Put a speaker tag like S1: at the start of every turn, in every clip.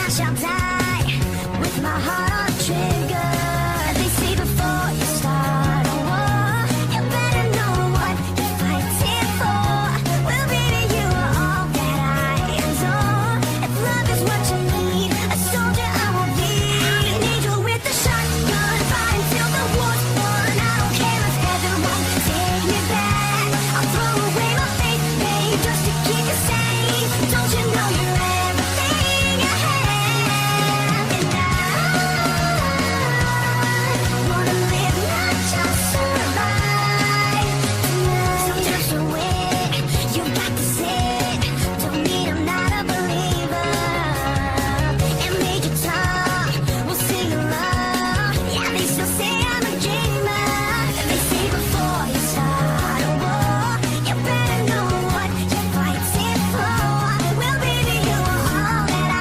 S1: shall die with my heart on the trigger. They say before you start a war, you better know what you're fighting for. Well, baby, you are all that I adore. If love is what you need, a soldier I will be. I'm an angel with a shotgun, fight until the war's won. I don't care if heaven won't take me back. I'll throw away my faith, babe, just to keep you safe. Don't you know you're everything I have? And I wanna live, not just survive. So just wait, you got to sit. Don't need, I'm not a believer. And Major Tom will sing along. Yeah, they still say I'm a dreamer. They say before you start a war, you better know what you're fighting for. Well, baby, you are all that I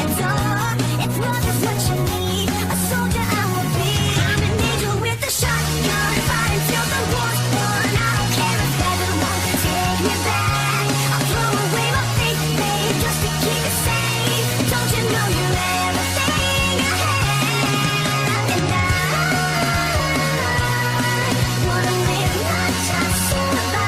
S1: adore. If love is what you need, a soldier I will be. I'm an angel with a shotgun, fight until the war's won. I don't care if heaven won't take me back. I'll throw away my faith, babe, just to keep you safe. Don't you know you're everything I have? And I wanna live, not just survive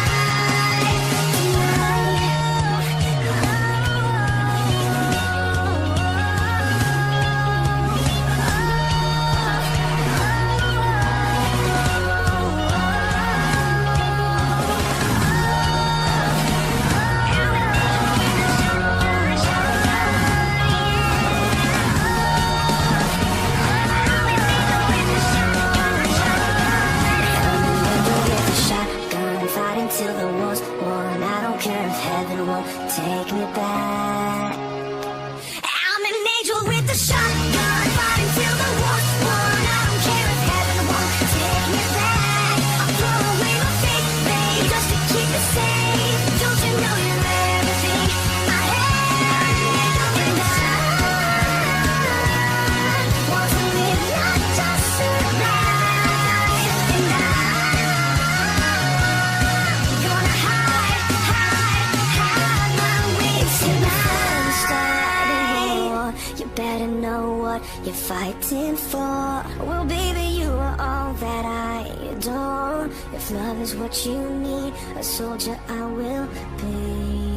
S1: shotgun, fight until the war's won. I don't care if heaven won't take me back. I'm an angel with a shotgun, fight until the war's won. I don't care if heaven won't take me back. I'll throw away my faith, babe, just to keep you safe. Don't you know you're everything I have? And I want to live, not just survive. And I'm gonna hide my wings tonight. Start a war, you better know what you're fighting for. Well, baby, you are all that I adore. If love is what you need, a soldier I will be.